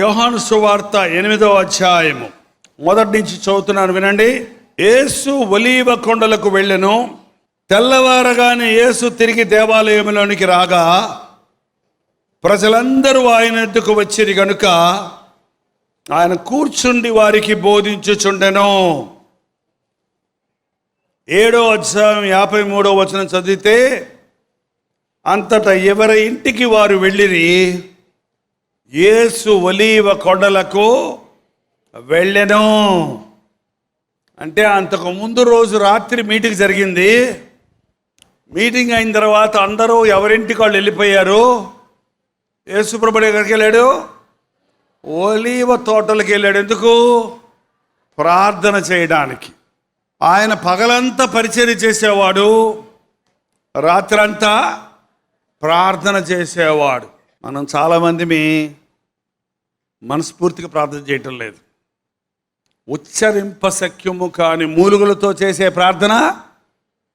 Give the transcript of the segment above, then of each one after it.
యోహాను సువార్త 8వ అధ్యాయము మొదటి నుంచి చదువుతున్నాను, వినండి. యేసు ఒలీవ కొండలకు వెళ్ళెను. తెల్లవారగానే యేసు తిరిగి దేవాలయంలోనికి రాగా ప్రజలందరూ ఆయన ఎద్దుకు వచ్చిరి గనుక ఆయన కూర్చుండి వారికి బోధించుచుండెను. 7వ అధ్యాయం 53వ వచనం చదివితే, అంతటా ఎవరి ఇంటికి వారు వెళ్ళిరి. యేసు ఒలీవ కొండలకు వెళ్ళెను. అంటే అంతకు ముందు రోజు రాత్రి మీటింగ్ జరిగింది. మీటింగ్ అయిన తర్వాత అందరూ ఎవరింటికి వాళ్ళు వెళ్ళిపోయారు. యేసుప్రభుడు ఎక్కడికి వెళ్ళాడు? ఒలీవ తోటలకు వెళ్ళాడు. ఎందుకు? ప్రార్థన చేయడానికి. ఆయన పగలంతా పరిచర్య చేసేవాడు, రాత్రంతా ప్రార్థన చేసేవాడు. మనం చాలామంది మనస్ఫూర్తిగా ప్రార్థన చేయటం లేదు. ఉచ్చరింప శక్యము కాని మూలుగులతో చేసే ప్రార్థన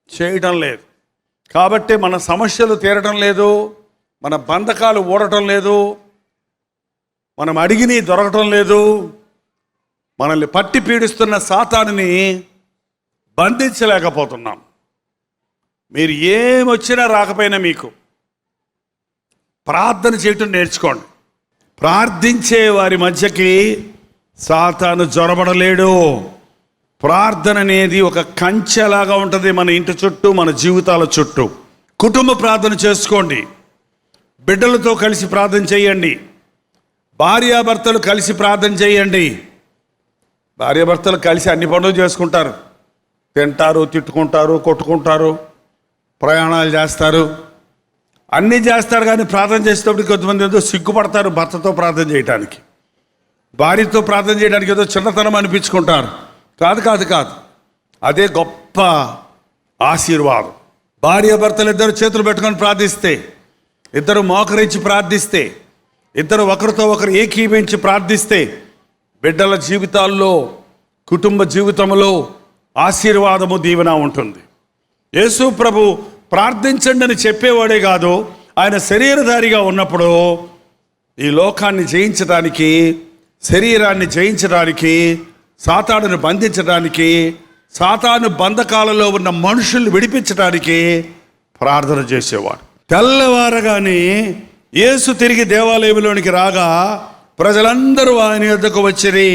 చేయటం లేదు. కాబట్టి మన సమస్యలు తీరటం లేదు, మన బంధకాలు ఊడటం లేదు, మనం అడిగిని దొరకటం లేదు. మనల్ని పట్టి పీడిస్తున్న సాతానుని బంధించలేకపోతున్నాం. మీరు ఏమొచ్చినా రాకపోయినా మీకు ప్రార్థన చేయటం నేర్చుకోండి. ప్రార్థించే వారి మధ్యకి సాతాను జొరబడలేడు. ప్రార్థన అనేది ఒక కంచెలాగా ఉంటుంది మన ఇంటి చుట్టూ, మన జీవితాల చుట్టూ. కుటుంబ ప్రార్థన చేసుకోండి, బిడ్డలతో కలిసి ప్రార్థన చేయండి, భార్యాభర్తలు కలిసి ప్రార్థన చేయండి. భార్యాభర్తలు కలిసి అన్ని పనులు చేసుకుంటారు, తింటారు, తిట్టుకుంటారు, కొట్టుకుంటారు, ప్రయాణాలు చేస్తారు, అన్నీ చేస్తారు. కానీ ప్రార్థన చేసేటప్పుడు కొంతమంది ఏదో సిగ్గుపడతారు భర్తతో ప్రార్థన చేయడానికి, భార్యతో ప్రార్థన చేయడానికి ఏదో చిన్నతనం అనిపించుకుంటారు. కాదు కాదు కాదు, అదే గొప్ప ఆశీర్వాదం. భార్యాభర్తలు ఇద్దరు చేతులు పెట్టుకొని ప్రార్థిస్తే, ఇద్దరు మోకరించి ప్రార్థిస్తే, ఇద్దరు ఒకరితో ఒకరు ఏకీవించి ప్రార్థిస్తే బిడ్డల జీవితాల్లో, కుటుంబ జీవితంలో ఆశీర్వాదము, దీవెన ఉంటుంది. యేసు ప్రభు ప్రార్థించండి అని చెప్పేవాడే కాదు, ఆయన శరీరధారిగా ఉన్నప్పుడు ఈ లోకాన్ని జయించడానికి, శరీరాన్ని జయించడానికి, సాతానును బంధించడానికి, సాతాను బంధకాలలో ఉన్న మనుషుల్ని విడిపించడానికి ప్రార్థన చేసేవాడు. తెల్లవారగానే యేసు తిరిగి దేవాలయంలోనికి రాగా ప్రజలందరూ ఆయన యొద్దకు వచ్చిరి.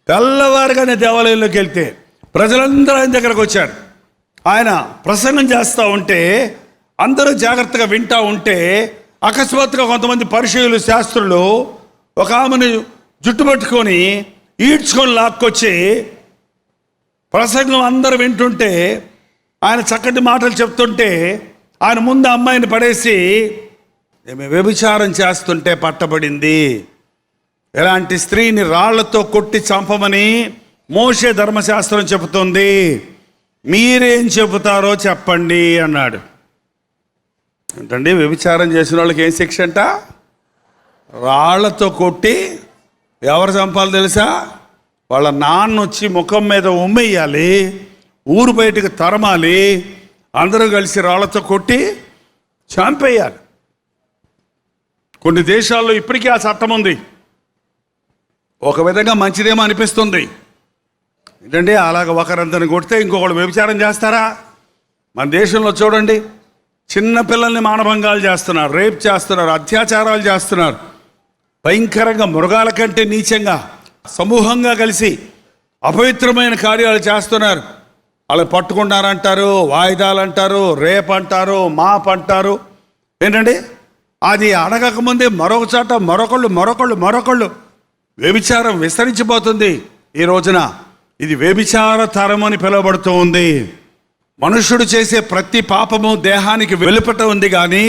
తెల్లవారగానే దేవాలయంలోకి వెళ్తే ప్రజలందరూ ఆయన దగ్గరకు వచ్చారు. ఆయన ప్రసంగం చేస్తూ ఉంటే అందరూ జాగ్రత్తగా వింటూ ఉంటే అకస్మాత్తుగా కొంతమంది పరిచయులు, శాస్త్రులు ఒక ఆమెను జుట్టుపట్టుకొని ఈడ్చుకొని లాక్కొచ్చి ప్రసంగం అందరూ వింటుంటే, ఆయన చక్కటి మాటలు చెప్తుంటే ఆయన ముందు అమ్మాయిని పడేసి ఏమి వ్యభిచారం చేస్తుంటే పట్టబడింది, ఎలాంటి స్త్రీని రాళ్లతో కొట్టి చంపమని మోషే ధర్మశాస్త్రం చెబుతుంది, మీరేం చెబుతారో చెప్పండి అన్నాడు. ఏంటండి, వ్యభిచారం చేసిన వాళ్ళకి ఏం శిక్ష అంట? రాళ్లతో కొట్టి ఎవరు చంపాలి తెలుసా? వాళ్ళ నాన్న వచ్చి ముఖం మీద ఉమ్మేయాలి, ఊరు బయటకు తరమాలి, అందరూ కలిసి రాళ్లతో కొట్టి చంపేయాలి. కొన్ని దేశాల్లో ఇప్పటికీ ఆ చట్టం ఉంది. ఒక విధంగా మంచిదేమో అనిపిస్తుంది. ఏంటంటే అలాగ ఒకరంతని కొడితే ఇంకొకళ్ళు వ్యభిచారం చేస్తారా? మన దేశంలో చూడండి, చిన్న పిల్లల్ని మానభంగాలు చేస్తున్నారు, రేప్ చేస్తున్నారు, అత్యాచారాలు చేస్తున్నారు. భయంకరంగా, మృగాల కంటే నీచంగా సమూహంగా కలిసి అపవిత్రమైన కార్యాలు చేస్తున్నారు. వాళ్ళు పట్టుకున్నారంటారు, వాయిదాలు అంటారు, రేప్ అంటారు, మాప్ అంటారు. ఏంటండి, అది అడగకముందే మరొక చాట మరొకళ్ళు వ్యభిచారం విస్తరించిపోతుంది. ఈ రోజున ఇది వ్యభిచార తరం అని పిలువబడుతూ ఉంది. మనుష్యుడు చేసే ప్రతి పాపము దేహానికి వెలుపట ఉంది. కానీ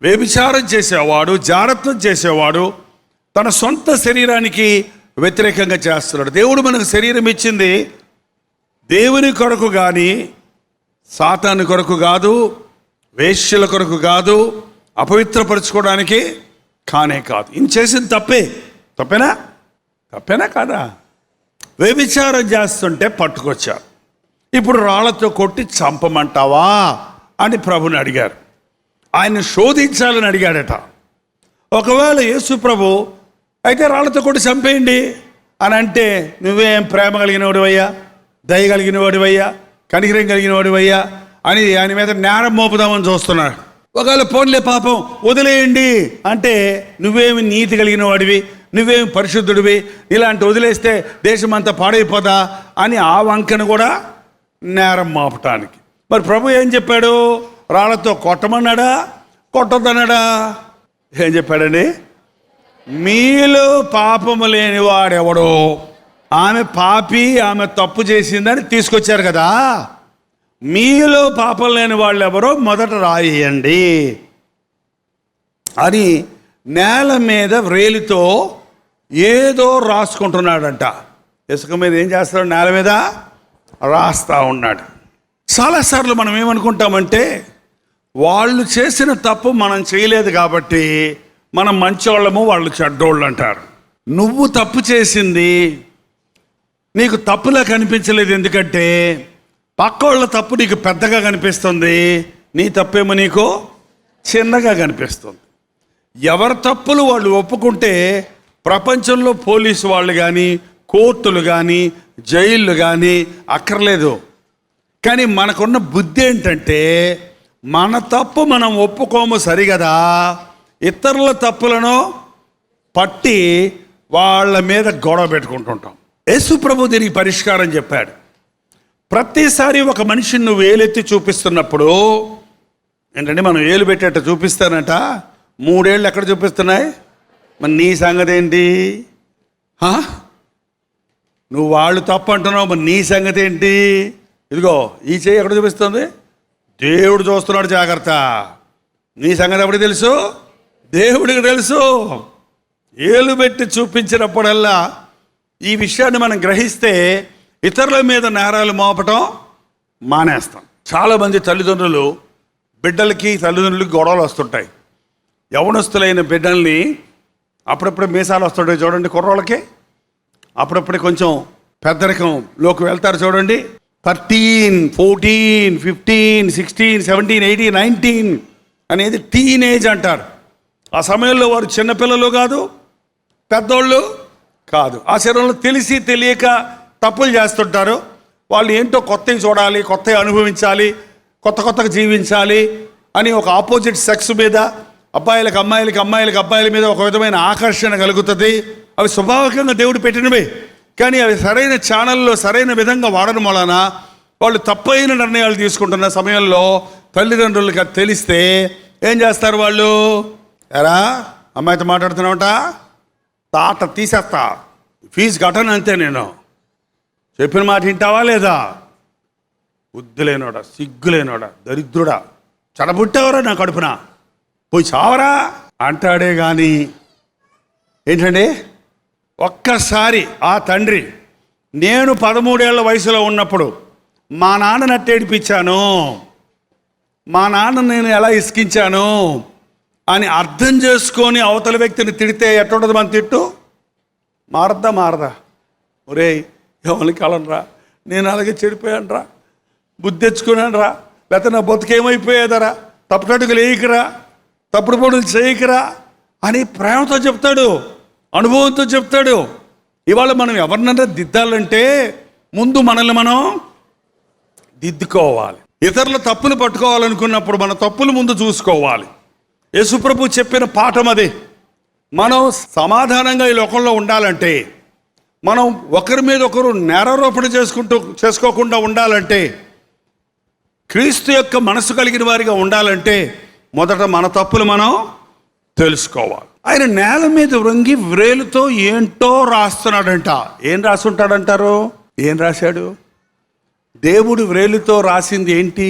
వ్యభిచారం చేసేవాడు, జారత్వం చేసేవాడు తన సొంత శరీరానికి వ్యతిరేకంగా చేస్తున్నాడు. దేవుడు మనకు శరీరం ఇచ్చింది దేవుని కొరకు కానీ సాతాను కొరకు కాదు, వేశ్యల కొరకు కాదు, అపవిత్రపరచుకోవడానికి కానే కాదు. ఈయన చేసింది తప్పేనా కాదా? వ్యభిచారం చేస్తుంటే పట్టుకొచ్చారు. ఇప్పుడు రాళ్లతో కొట్టి చంపమంటావా అని ప్రభుని అడిగారు. ఆయన శోధించాలని అడిగాడట. ఒకవేళ యేసు ప్రభు అయితే రాళ్లతో కొట్టి చంపేయండి అని అంటే నువ్వేం ప్రేమ కలిగిన వాడివయ్యా, దయ కలిగిన వాడివయ్యా, కనికరం కలిగిన వాడివయ్యా అని ఆయన మీద నేరం మోపుదామని చూస్తున్నాడు. ఒకవేళ పోన్లే పాపం వదిలేయండి అంటే నువ్వేమి నీతి కలిగిన వాడివి, నువ్వేమి పరిశుద్ధుడివి, ఇలాంటి వదిలేస్తే దేశం అంతా పాడైపోదా అని ఆ వంకను కూడా నేరం మోపటానికి. మరి ప్రభు ఏం చెప్పాడు? రాళ్లతో కొట్టమన్నాడా, కొట్టొద్దన్నాడా? ఏం చెప్పాడండి? మీలో పాపము లేని వాడెవడో, ఆమె పాపి, ఆమె తప్పు చేసిందని తీసుకొచ్చారు కదా, మీలో పాపం లేని వాళ్ళు ఎవరో మొదట రాయండి అని నేల మీద వ్రేలితో ఏదో రాసుకుంటున్నాడంట. ఇసుక మీద ఏం చేస్తాడు? నేల మీద రాస్తా ఉన్నాడు. చాలాసార్లు మనం ఏమనుకుంటామంటే వాళ్ళు చేసిన తప్పు మనం చేయలేదు కాబట్టి మనం మంచోళ్ళము, వాళ్ళు చెడ్డోళ్ళు అంటారు. నువ్వు తప్పు చేసింది నీకు తప్పులా కనిపించలేదు, ఎందుకంటే పక్కోళ్ళ తప్పు నీకు పెద్దగా కనిపిస్తుంది, నీ తప్పేమో నీకు చిన్నగా కనిపిస్తుంది. ఎవరి తప్పులు వాళ్ళు ఒప్పుకుంటే ప్రపంచంలో పోలీసు వాళ్ళు కానీ, కోర్టులు కానీ, జైళ్ళు కానీ అక్కర్లేదు. కానీ మనకున్న బుద్ధి ఏంటంటే మన తప్పు మనం ఒప్పుకోము సరిగదా, ఇతరుల తప్పులను పట్టి వాళ్ళ మీద గొడవ పెట్టుకుంటుంటాం. యేసు ప్రభు దీనికి పరిష్కారం చెప్పాడు. ప్రతిసారి ఒక మనిషిని నువ్వు వేలెత్తి చూపిస్తున్నప్పుడు ఏంటంటే, మనం ఏలు పెట్టేట చూపిస్తానంట, 3 ఏళ్ళు ఎక్కడ చూపిస్తున్నాయి? మరి నీ సంగతి ఏంటి? నువ్వు వాళ్ళు తప్పు అంటున్నావు, మరి నీ సంగతి ఏంటి? ఇదిగో ఈ చేయి ఎక్కడ చూపిస్తుంది? దేవుడు చూస్తున్నాడు, జాగ్రత్త. నీ సంగతి ఎప్పుడు తెలుసు? దేవుడికి తెలుసు. ఏలు పెట్టి చూపించినప్పుడల్లా ఈ విషయాన్ని మనం గ్రహిస్తే ఇతరుల మీద నేరాలు మోపటం మానేస్తాం. చాలామంది తల్లిదండ్రులకి గొడవలు వస్తుంటాయి. యవనస్తులైన బిడ్డల్ని అప్పుడప్పుడు మీసాలు వస్తుంటాయి చూడండి, కుర్రోళ్ళకి అప్పుడప్పుడు కొంచెం పెద్దరికంలోకి వెళ్తారు చూడండి. 13, 14, 15, 16, 17, 18, 19 అనేది టీనేజ్ అంటారు. ఆ సమయంలో వారు చిన్నపిల్లలు కాదు, పెద్దోళ్ళు కాదు. ఆ శరీరంలో తెలిసి తెలియక తప్పులు చేస్తుంటారు. వాళ్ళు ఏంటో కొత్తవి చూడాలి, కొత్తవి అనుభవించాలి, కొత్తగా జీవించాలి అని ఒక ఆపోజిట్ సెక్స్ మీద, అబ్బాయిలకు అమ్మాయిలకి, అమ్మాయిలకు అబ్బాయిల మీద ఒక విధమైన ఆకర్షణ కలుగుతుంది. అవి స్వభావికంగా దేవుడు పెట్టినవే. కానీ అవి సరైన ఛానల్లో సరైన విధంగా వాడడం వలన వాళ్ళు తప్పైన నిర్ణయాలు తీసుకుంటున్న సమయంలో తల్లిదండ్రులకి అది తెలిస్తే ఏం చేస్తారు వాళ్ళు? ఎరా అమ్మాయితో మాట్లాడుతున్నావుట, తాట తీసేస్తా, ఫీజు కట్టను అంతే, నేను చెప్పిన మాట వింటావా లేదా? బుద్ధులేనోడా, సిగ్గులేనోడా, దరిద్రుడా, చెడబుట్టావరా నా కడుపున, పోయి చావరా అంటాడే. కానీ ఏంటండి, ఒక్కసారి ఆ తండ్రి నేను 13 ఏళ్ల వయసులో ఉన్నప్పుడు మా నాన్నని అట్టేడిపించాను, మా నాన్న నేను ఎలా ఇసికించాను అని అర్థం చేసుకొని అవతల వ్యక్తిని తిడితే ఎట్టుండదు మన తిట్టు? మారదా? ఒరేయ్ ఎవరికి కలనరా, నేను అలాగే చెడిపోయాను రా, బుద్ధి తెచ్చుకున్నాను రా, లేకపోతే నా బతుకేమైపోయేదరా, తప్పుటడుగులు వేయకురా, తప్పుడు పనులు చేయకురా అని ప్రేమతో చెప్తాడు, అనుభవంతో చెప్తాడు. ఇవాళ మనం ఎవరినైనా దిద్దాలంటే ముందు మనల్ని మనం దిద్దుకోవాలి. ఇతరుల తప్పులు పట్టుకోవాలనుకున్నప్పుడు మన తప్పులు ముందు చూసుకోవాలి. యేసుప్రభు చెప్పిన పాఠం అదే. మనం సమాధానంగా ఈ లోకంలో ఉండాలంటే, మనం ఒకరి మీద ఒకరు నేరారోపణ చేసుకోకుండా ఉండాలంటే, క్రీస్తు యొక్క మనసు కలిగిన వారిగా ఉండాలంటే మొదట మన తప్పులు మనం తెలుసుకోవాలి. ఆయన నేల మీద వృంగి వ్రేలుతో ఏంటో రాస్తున్నాడంట. ఏం రాసుంటాడంటారు? ఏం రాశాడు? దేవుడు వ్రేలుతో రాసింది ఏంటి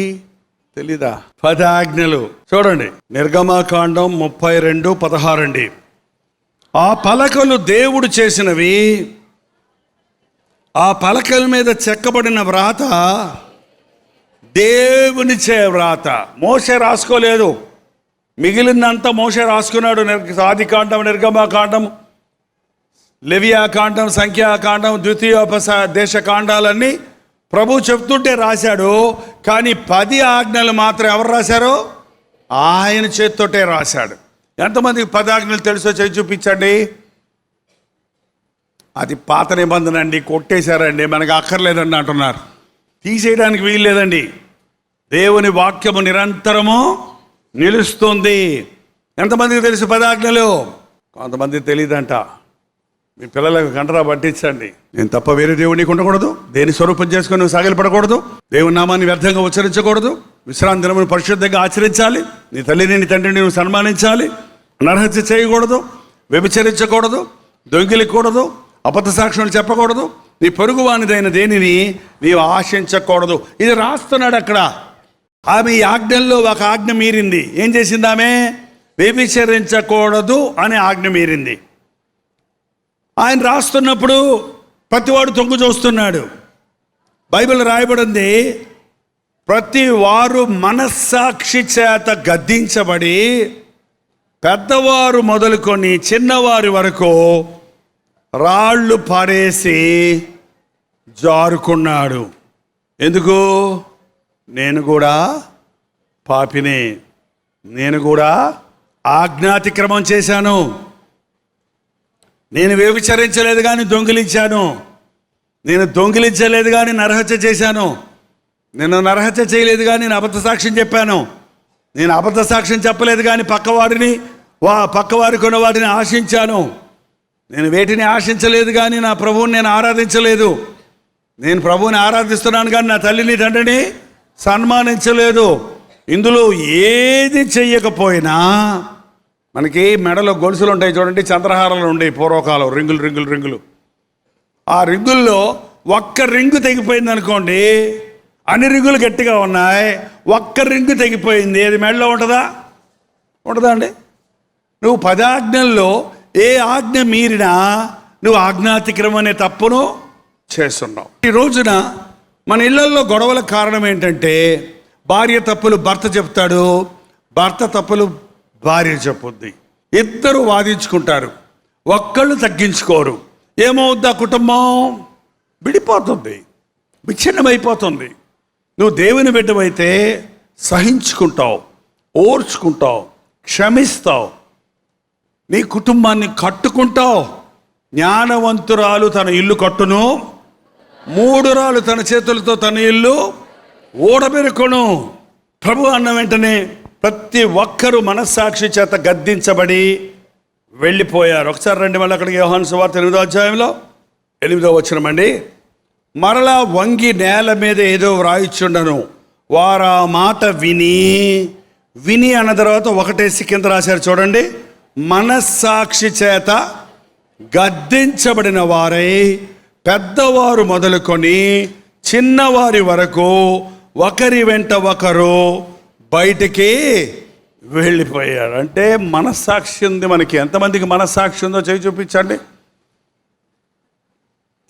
తెలీదా? 10 ఆజ్ఞలు. చూడండి, నిర్గమకాండం 32:16 అండి. ఆ పలకలు దేవుడు చేసినవి, ఆ పలకల మీద చెక్కబడిన వ్రాత దేవుని చే వ్రాత. మోషే రాసుకోలేదు, మిగిలినంతా మోషే రాసుకున్నాడు. ఆదికాండం, నిర్గమకాండం, లెవియాకాండం, సంఖ్యాకాండం, ద్వితీయోపదేశ కాండాలన్నీ ప్రభు చెప్తుంటే రాశాడు. కానీ 10 ఆజ్ఞలు మాత్రం ఎవరు రాశారు? ఆయన చేత్తోటే రాశాడు. ఎంతమందికి 10 ఆజ్ఞలు తెలుసో చేయి చూపించండి. అది పాత నిబంధన అండి, కొట్టేశారండి, మనకు అక్కర్లేదండి అంటున్నారు. తీసేయడానికి వీలు లేదండి. దేవుని వాక్యము నిరంతరము నిలుస్తుంది. ఎంతమందికి తెలుసు 10 ఆజ్ఞలు? కొంతమందికి తెలియదంట. మీ పిల్లలకు కంటరా పట్టించండి. నేను తప్ప వేరే దేవుడికి ఉండకూడదు, దేని స్వరూపం చేసుకొని నువ్వు సాగిలపడకూడదు, దేవుని నామాన్ని వ్యర్థంగా ఉచ్చరించకూడదు, విశ్రాంతి దినమును పరిశుద్ధంగా ఆచరించాలి, నీ తల్లిని నీ తండ్రిని నువ్వు సన్మానించాలి, నరహత్య చేయకూడదు, వ్యభిచరించకూడదు, దొంగిలికూడదు, అబద్ధ సాక్ష్యాలు చెప్పకూడదు, నీ పొరుగువానిదైన దేనిని నీవు ఆశించకూడదు. ఇది రాస్తున్నాడు అక్కడ. ఆమె ఈ ఆజ్ఞల్లో ఒక ఆజ్ఞ మీరింది. ఏం చేసింది ఆమె? వ్యభిచరించకూడదు అనే ఆజ్ఞ మీరింది. ఆయన రాస్తున్నప్పుడు ప్రతివాడు తొంగు చూస్తున్నాడు. బైబిల్ రాయబడింది, ప్రతి వారు మనస్సాక్షి చేత గద్దించబడి పెద్దవారు మొదలుకొని చిన్నవారి వరకు రాళ్ళు పారేసి జారుకున్నాడు. ఎందుకు? నేను కూడా పాపినే, నేను కూడా ఆజ్ఞాతిక్రమం చేశాను, నేను వ్యభిచరించలేదు కానీ దొంగిలించాను, నేను దొంగిలించలేదు కానీ నరహత్య చేశాను, నేను నరహత్య చేయలేదు కానీ నేను అబద్ధ సాక్ష్యం చెప్పాను, నేను అబద్ధ సాక్ష్యం చెప్పలేదు కానీ పక్కవారికి ఉన్న వాటిని ఆశించాను, నేను వేటిని ఆశించలేదు కానీ నా ప్రభువుని నేను ఆరాధించలేదు, నేను ప్రభువుని ఆరాధిస్తున్నాను కానీ నా తల్లిని తండ్రిని సన్మానించలేదు. ఇందులో ఏది చెయ్యకపోయినా, మనకి మెడలో గొలుసులు ఉంటాయి చూడండి, చంద్రహారాలు ఉండేవి పూర్వకాలం, రింగులు. ఆ రింగుల్లో ఒక్క రింగు తెగిపోయింది అనుకోండి, అన్ని రింగులు గట్టిగా ఉన్నాయి, ఒక్క రింగు తెగిపోయింది, అది మెడలో ఉంటుందా? ఉంటుందా అండి? నువ్వు 10 ఆజ్ఞల్లో ఏ ఆజ్ఞ మీరినా నువ్వు ఆజ్ఞాతిక్రమం అనే తప్పును చేస్తున్నావు. ఈ రోజున మన ఇళ్లలో గొడవలకు కారణం ఏంటంటే, భార్య తప్పులు భర్త చెప్తాడు, భర్త తప్పులు భార్య చెప్పుద్ది, ఇద్దరు వాదించుకుంటారు, ఒక్కళ్ళు తగ్గించుకోరు. ఏమవుద్ది? ఆ కుటుంబం విడిపోతుంది, విచ్ఛిన్నమైపోతుంది. నువ్వు దేవుని బిడ్డవైతే సహించుకుంటావు, ఓర్చుకుంటావు, క్షమిస్తావు, నీ కుటుంబాన్ని కట్టుకుంటావు. జ్ఞానవంతురాలు తన ఇల్లు కట్టును, మూఢురాలు తన చేతులతో తన ఇల్లు ఓడబెరుకొను. ప్రభు అన్న వెంటనే ప్రతి ఒక్కరూ మనస్సాక్షి చేత గద్దించబడి వెళ్ళిపోయారు. ఒకసారి రండి మళ్ళీ అక్కడికి, యోహాను సువార్త 8వ అధ్యాయంలో 8వ వచనమండి. మరలా వంగి నేల మీద ఏదో వ్రాయిచుండను, వారు ఆ మాట విని అన్న తర్వాత ఒకటేసి కింద రాశారు చూడండి, మనస్సాక్షి చేత గద్దించబడిన వారై పెద్దవారు మొదలుకొని చిన్నవారి వరకు ఒకరి వెంట ఒకరు బయటికి వెళ్ళిపోయారు. అంటే మనస్సాక్షి ఉంది మనకి. ఎంతమందికి మనస్సాక్షి ఉందో చేయి చూపించండి.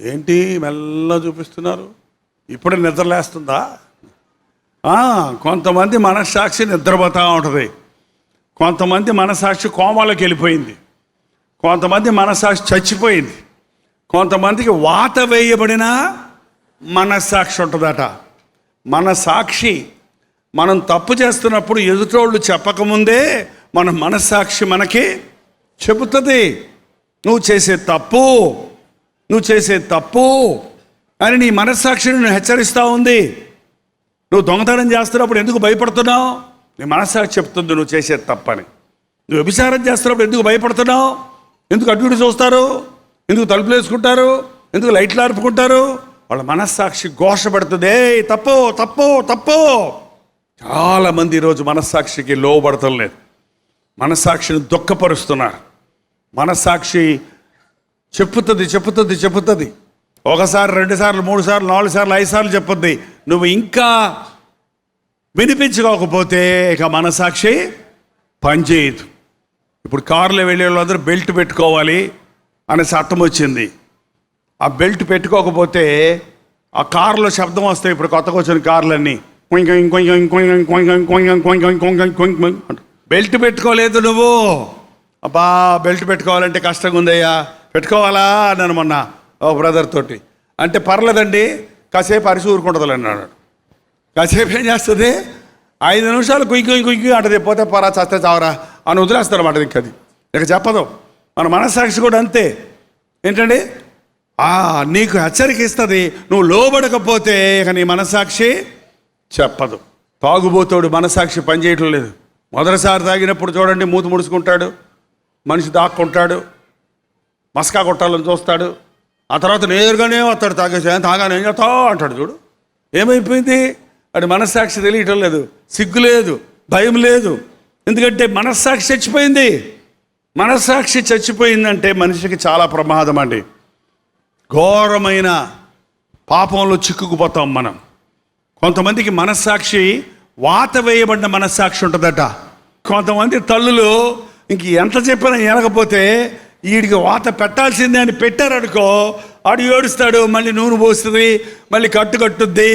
ఏంటి మెల్ల చూపిస్తున్నారు? ఇప్పుడు నిద్రలేస్తుందా? కొంతమంది మనస్సాక్షి నిద్రపోతూ ఉంటుంది, కొంతమంది మనస్సాక్షి కోమాలోకి వెళ్ళిపోయింది, కొంతమంది మనస్సాక్షి చచ్చిపోయింది, కొంతమందికి వాత వేయబడిన మనస్సాక్షి ఉంటుందట. మన సాక్షి మనం తప్పు చేస్తున్నప్పుడు ఎదుటోళ్ళు చెప్పకముందే మన మనస్సాక్షి మనకి చెబుతుంది, నువ్వు చేసే తప్పు అని నీ మనస్సాక్షిని నువ్వు హెచ్చరిస్తూ ఉంది. నువ్వు దొంగతనం చేస్తున్నప్పుడు ఎందుకు భయపడుతున్నావు? నీ మనస్సాక్షి చెప్తుంది నువ్వు చేసే తప్పని. నువ్వు వ్యభిచారం చేస్తున్నప్పుడు ఎందుకు భయపడుతున్నావు? ఎందుకు అటు ఇటు చూస్తారు? ఎందుకు తలుపులు వేసుకుంటారు? ఎందుకు లైట్లు ఆర్పుకుంటారు? వాళ్ళ మనస్సాక్షి ఘోష పెడుతుంది, తప్పు. చాలామంది ఈరోజు మనస్సాక్షికి లోబడతలేదు, మనస్సాక్షిని దుఃఖపరుస్తున్నారు. మనస్సాక్షి చెప్పుతుంది. ఒకసారి, 2 సార్లు, 3 సార్లు, 4 సార్లు, 5 సార్లు చెప్పుద్ది. నువ్వు ఇంకా వినిపించుకోకపోతే ఇక మనస్సాక్షి పనిచేయదు. ఇప్పుడు కారులో వెళ్ళే వాళ్ళందరూ బెల్ట్ పెట్టుకోవాలి అనే చట్టం వచ్చింది. ఆ బెల్ట్ పెట్టుకోకపోతే ఆ కారులో శబ్దం వస్తాయి. ఇప్పుడు కొత్తగా వచ్చిన కార్లన్నీ బెల్ట్ పెట్టుకోలేదు నువ్వు. అబ్బా బెల్ట్ పెట్టుకోవాలంటే కష్టంగా ఉందయ్యా, పెట్టుకోవాలా అన్నాను మొన్న ఓ బ్రదర్ తోటి. అంటే పర్లేదండి, కాసేపు అరిసి ఊరుకుంటుంది అన్నాడు. కాసేపు ఏం చేస్తుంది, 5 నిమిషాలు కుయ్యి అంటది, పోతే పరా చస్తే చావరా అని వదిలేస్తారు అన్నమాట. ఇంకది ఇక చెప్పదు. మన మనస్సాక్షి కూడా అంతే. ఏంటండి, నీకు హెచ్చరిక ఇస్తుంది. నువ్వు లోబడకపోతే ఇక నీ మనస్సాక్షి చెప్పదు. తాగుబోతాడు, మనస్సాక్షి పనిచేయటం లేదు. మొదటిసారి తాగినప్పుడు చూడండి, మూతి ముడుచుకుంటాడు, మనిషి దాక్కుంటాడు, మస్కా కొట్టాలని చూస్తాడు. ఆ తర్వాత నేరుగానే వస్తాడు, తాగానే ఏం చేస్తావు అంటాడు. చూడు ఏమైపోయింది, అది మనస్సాక్షి తెలియటం లేదు, సిగ్గు లేదు, భయం లేదు. ఎందుకంటే మనస్సాక్షి చచ్చిపోయింది. మనస్సాక్షి చచ్చిపోయిందంటే మనిషికి చాలా ప్రమాదం అండి. ఘోరమైన పాపంలో చిక్కుకుపోతాం మనం. కొంతమందికి మనస్సాక్షి వాత వేయబడిన మనస్సాక్షి ఉంటుందట. కొంతమంది తల్లులు ఇంక ఎంత చెప్పినా వినకపోతే వీడికి వాత పెట్టాల్సిందే అని పెట్టారనుకో, ఆడు ఏడుస్తాడు, మళ్ళీ నూనె పోస్తుంది, మళ్ళీ కట్టుద్ది,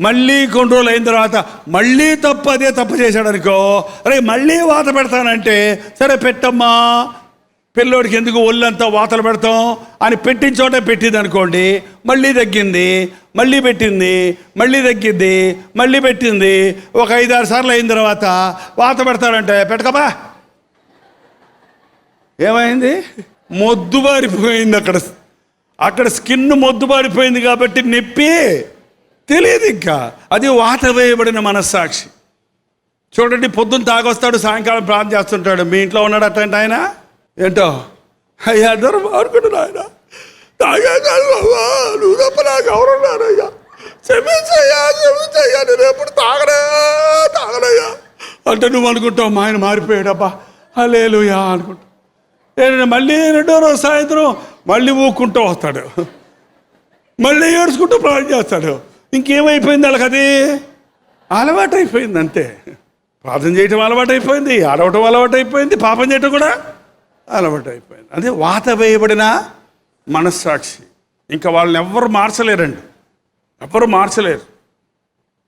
మళ్ళీ కొన్ని రోజులు అయిన తర్వాత మళ్ళీ అదే తప్పు చేశాడు అనుకో, అరే మళ్ళీ వాత పెడతానంటే సరే పెట్టమ్మా, పిల్లోడికి ఎందుకు ఒళ్ళంతా వాతలు పెడతాం అని పెట్టిన చోట పెట్టింది అనుకోండి, మళ్ళీ తగ్గింది, మళ్ళీ పెట్టింది, మళ్ళీ తగ్గింది, మళ్ళీ పెట్టింది. ఒక 5-6 సార్లు అయిన తర్వాత వాత పెడతారంటే పెట్టకబా, ఏమైంది, మొద్దుబారిపోయింది. అక్కడ స్కిన్ మొద్దుబారిపోయింది కాబట్టి నొప్పి తెలియదు. ఇంకా అది వాత వేయబడిన మనస్సాక్షి. చూడండి, పొద్దున్న తాగొస్తాడు, సాయంకాలం ప్రార్థన చేస్తుంటాడు. మీ ఇంట్లో ఉన్నాడు అట్లాంటి ఆయన? ఏంటో అయ్యా అందరూ అనుకుంటున్నా, ఆయన తాగేశాడు, నువ్వు తప్ప నాకు ఎవరున్నారయ్యా, క్షమించయ్యా, నేను ఎప్పుడు తాగనయ్యా అంటే నువ్వు అనుకుంటావు మా ఆయన మారిపోయాడబ్బా, హల్లెలూయా అనుకుంటా. మళ్ళీ 2వ రోజు సాయంత్రం మళ్ళీ ఊక్కుంటూ వస్తాడు, మళ్ళీ ఏడ్చుకుంటూ ప్రార్థన చేస్తాడు. ఇంకేమైపోయింది వాళ్ళకి, అది అలవాటు అయిపోయింది అంతే. ప్రార్థన చేయటం అలవాటు అయిపోయింది, ఆడవటం అలవాటు అయిపోయింది, పాపం చేయటం కూడా అలవాటు అయిపోయింది. అదే వాత వేయబడిన మనస్సాక్షి. ఇంకా వాళ్ళని ఎవ్వరు మార్చలేరండి, ఎవ్వరు మార్చలేరు.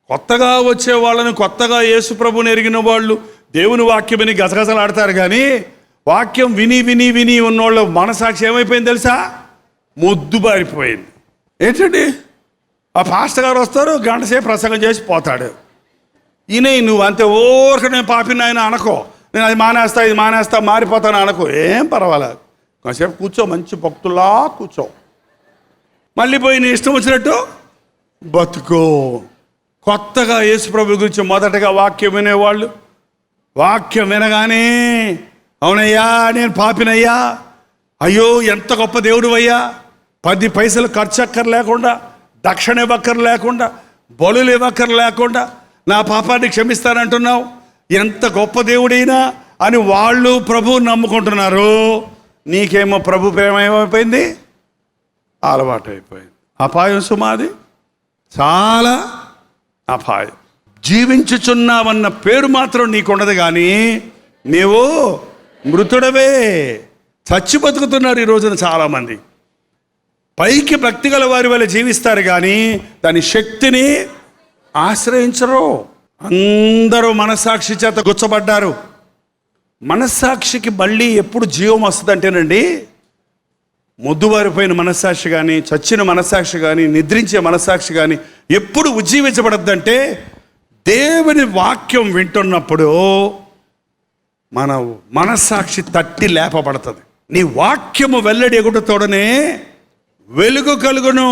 కొత్తగా వచ్చే వాళ్ళని, కొత్తగా యేసు ప్రభుని ఎరిగిన వాళ్ళు దేవుని వాక్యం విని గసగసలాడతారు. కానీ వాక్యం విని ఉన్నోళ్ళ మనస్సాక్షి ఏమైపోయింది తెలుసా? మొద్దుబారిపోయింది. ఏంటండి, ఆ పాస్టర్ గారు వస్తారు, గంట సేపు ప్రసంగం చేసి పోతాడు. ఈయన నువ్వు అంతే ఓరక నేను పాపిన ఆయన అనుకో, నేను అది మానేస్తా ఇది మానేస్తా మారిపోతాను అనుకో, ఏం పర్వాలేదు, కాసేపు కూర్చో, మంచి భక్తులా కూర్చో, మళ్ళీ పోయి నీ ఇష్టం వచ్చినట్టు బతుకో. కొత్తగా యేసు ప్రభు గురించి మొదటగా వాక్యం వినేవాళ్ళు వాక్యం వినగానే అవునయ్యా నేను పాపినయ్యా, అయ్యో ఎంత గొప్ప దేవుడు అయ్యా, 10 పైసలు ఖర్చు అక్కర్ లేకుండా, దక్షిణ ఇవ్వక్కర్ లేకుండా, బలులు ఇవ్వక్కర్ లేకుండా నా పాపాన్ని క్షమిస్తానంటున్నావు, ఎంత గొప్ప దేవుడైనా అని వాళ్ళు ప్రభువుని నమ్ముకుంటున్నారు. నీకేమో ప్రభు ప్రేమ ఏమైపోయింది, అలవాటు అయిపోయింది. అపాయం సుమాది, చాలా అపాయం. జీవించుచున్నావన్న పేరు మాత్రం నీకున్నది, కానీ నీవు మృతుడవే. చచ్చి బతుకుతున్నారు ఈ రోజున చాలామంది. పైకి భక్తి గల వారి వల్ల జీవిస్తారు, కానీ దాని శక్తిని ఆశ్రయించరు. అందరూ మనస్సాక్షి చేత గుచ్చబడ్డారు. మనస్సాక్షికి మళ్ళీ ఎప్పుడు జీవం వస్తుందంటేనండి, మొద్దుబారిపోయిన మనస్సాక్షి కానీ, చచ్చిన మనస్సాక్షి కానీ, నిద్రించే మనస్సాక్షి కానీ ఎప్పుడు ఉజ్జీవించబడద్దంటే దేవుని వాక్యం వింటున్నప్పుడు మన మనస్సాక్షి తట్టి లేపబడుతుంది. నీ వాక్యము వెల్లడి ఎగుటతోడనే వెలుగు కలుగును.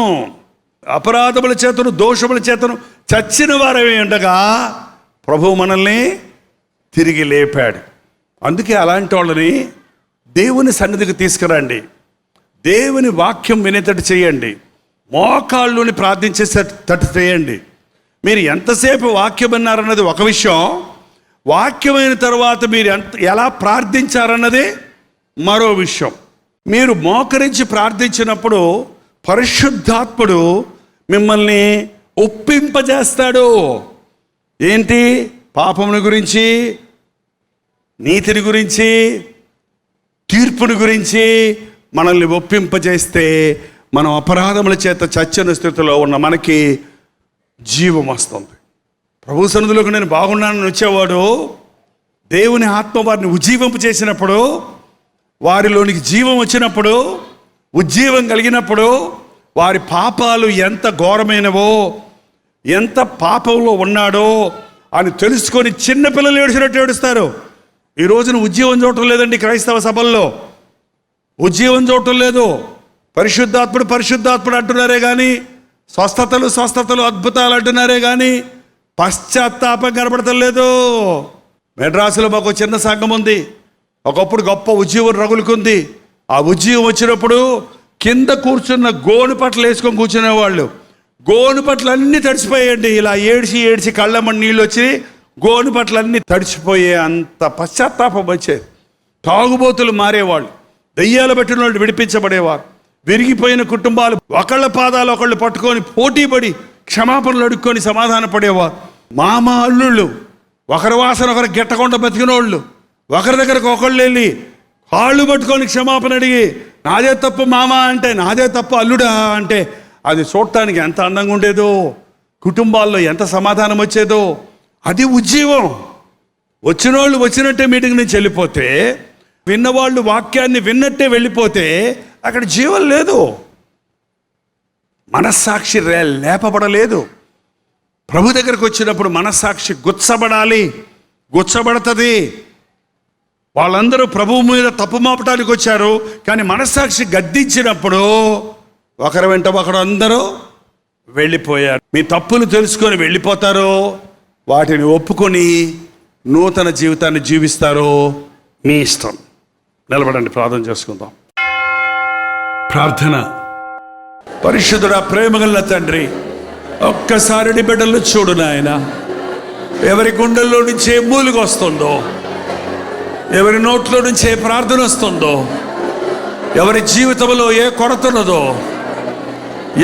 అపరాధముల చేతను దోషముల చేతను చచ్చిన వారమే ఉండగా ప్రభువు మనల్ని తిరిగి లేపాడు. అందుకే అలాంటి వాళ్ళని దేవుని సన్నిధికి తీసుకురండి, దేవుని వాక్యం వినేటట్టు చేయండి, మోకాళ్ళుని ప్రార్థించేటట్టు చేయండి. మీరు ఎంతసేపు వాక్యం విన్నారన్నది ఒక విషయం, వాక్యమైన తర్వాత మీరు ఎలా ప్రార్థించారన్నది మరో విషయం. మీరు మోకరించి ప్రార్థించినప్పుడు పరిశుద్ధాత్ముడు మిమ్మల్ని ఒప్పింపజేస్తాడు. ఏంటి? పాపముని గురించి, నీతిని గురించి, తీర్పుని గురించి మనల్ని ఒప్పింపజేస్తే మనం అపరాధముల చేత చచ్చిన స్థితిలో ఉన్న మనకి జీవం వస్తుంది. ప్రభు సన్నిధిలోకి నేను బాగున్నానని వచ్చేవాడు దేవుని ఆత్మ వారిని ఉజ్జీవింపు చేసినప్పుడు, వారిలోనికి జీవం వచ్చినప్పుడు, ఉజ్జీవం కలిగినప్పుడు వారి పాపాలు ఎంత ఘోరమైనవో, ఎంత పాపంలో ఉన్నాడో అని తెలుసుకొని చిన్నపిల్లలు ఏడ్చినట్టు ఏడుస్తారు. ఈ రోజున ఉజ్జీవం చూడటం లేదండి క్రైస్తవ సభల్లో, ఉజ్జీవం చూడటం లేదు. పరిశుద్ధాత్ముడు అంటున్నారే కానీ, స్వస్థతలు అద్భుతాలు అంటున్నారే కానీ పశ్చాత్తాపం కనబడతలేదు. మెడ్రాసులో మాకు చిన్న సంఘం ఉంది. ఒకప్పుడు గొప్ప ఉద్యోగం రగులుకుంది. ఆ ఉద్యోగం వచ్చినప్పుడు కింద కూర్చున్న గోను పట్టలు వేసుకొని కూర్చునేవాళ్ళు. గోను పట్టలు అన్నీ తడిసిపోయాయండి. ఇలా ఏడ్చి కళ్ళమ్మని నీళ్ళు వచ్చి గోను పట్టలు అన్నీ తడిసిపోయే అంత పశ్చాత్తాపం వచ్చేది. తాగుబోతులు మారేవాళ్ళు, దెయ్యాలు పెట్టిన వాళ్ళు విడిపించబడేవారు. విరిగిపోయిన కుటుంబాలు ఒకళ్ళ పాదాలు ఒకళ్ళు పట్టుకొని పోటీపడి క్షమాపణలు అడుక్కొని సమాధాన పడేవారు. మామ అల్లుళ్ళు ఒకరి వాసన ఒకరు గిట్టకుండా బతికినోళ్ళు, ఒకరి దగ్గరకు ఒకళ్ళు వెళ్ళి కాళ్ళు పట్టుకొని క్షమాపణ అడిగి నాదే తప్పు మామ అంటే, నాదే తప్పు అల్లుడా అంటే, అది చూడటానికి ఎంత అందంగా ఉండేదో, కుటుంబాల్లో ఎంత సమాధానం వచ్చేదో. అది ఉజ్జీవం. వచ్చినోళ్ళు వచ్చినట్టే మీటింగ్ నుంచి వెళ్ళిపోతే, విన్నవాళ్ళు వాక్యాన్ని విన్నట్టే వెళ్ళిపోతే అక్కడ జీవం లేదు, మనస్సాక్షి లేపబడలేదు. ప్రభు దగ్గరకు వచ్చినప్పుడు మనస్సాక్షి గుచ్చబడుతుంది. వాళ్ళందరూ ప్రభువు మీద తప్పు మోపటానికి వచ్చారు, కానీ మనస్సాక్షి గద్దించినప్పుడు ఒకరి వెంట ఒకరు అందరూ వెళ్ళిపోయారు. మీ తప్పులు తెలుసుకొని వెళ్ళిపోతారో, వాటిని ఒప్పుకొని నూతన జీవితాన్ని జీవిస్తారో మీ ఇష్టం. నిలబడండి, ప్రార్థన చేసుకుందాం. ప్రార్థన. పరిశుద్ధుడా, ప్రేమగల తండ్రి, ఒక్కసారి నీ బిడ్డలు చూడు నాయన. ఎవరి గుండెల్లో నుంచి ఏ మూలుగు వస్తుందో, ఎవరి నోట్లో నుంచి ఏ ప్రార్థన వస్తుందో, ఎవరి జీవితంలో ఏ కొరత ఉన్నదో,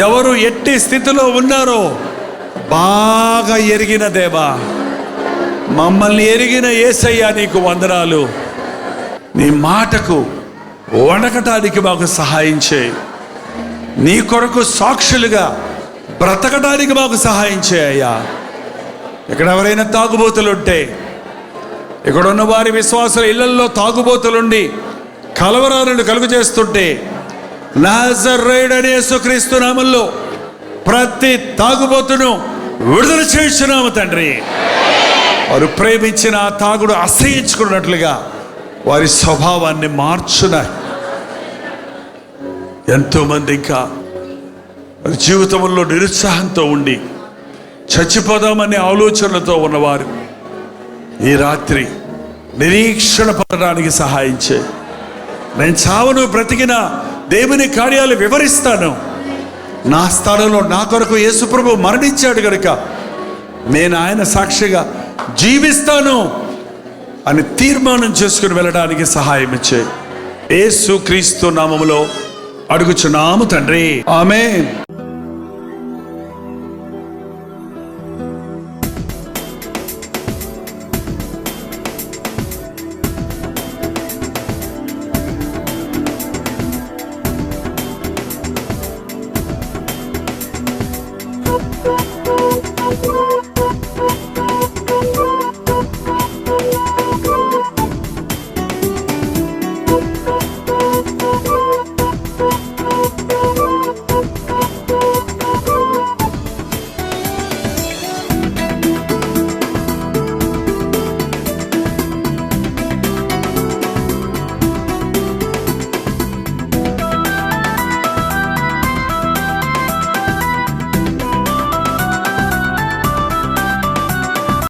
ఎవరు ఎట్టి స్థితిలో ఉన్నారో బాగా ఎరిగిన దేవా, మమ్మల్ని ఎరిగిన యేసయ్యా నీకు వందనాలు. నీ మాటకు వణకటానికి మాకు సహాయం చేయి. నీ కొరకు సాక్షులుగా బ్రతకడానికి మాకు సహాయం చేయ్యా. ఇక్కడ ఎవరైనా తాగుబోతులు ఉంటే, ఇక్కడ ఉన్న వారి విశ్వాసుల ఇళ్లల్లో తాగుబోతులుండి కలవరాలను కలుగు చేస్తుంటే, నాజరేయుడైన యేసుక్రీస్తు నామములో ప్రతి తాగుబోతును విడుదల చేస్తున్నాము తండ్రి. వారు ప్రేమించిన ఆ తాగుడు అసహించుకున్నట్లుగా వారి స్వభావాన్ని మార్చునాయి. ఎంతోమంది ఇంకా జీవితంలో నిరుత్సాహంతో ఉండి చచ్చిపోదామనే ఆలోచనలతో ఉన్నవారు ఈ రాత్రి నిరీక్షణ పొందడానికి సహాయం చేయి. నేను చావును బ్రతికిన దేవుని కార్యాలు వివరిస్తాను. నా స్థలంలో నా కొరకు యేసుప్రభు మరణించాడు కనుక నేను ఆయన సాక్షిగా జీవిస్తాను అని తీర్మానం చేసుకుని వెళ్ళడానికి సహాయం చేయి. యేసుక్రీస్తు నామములో అడుగుచున్నాము తండ్రి, ఆమేన్.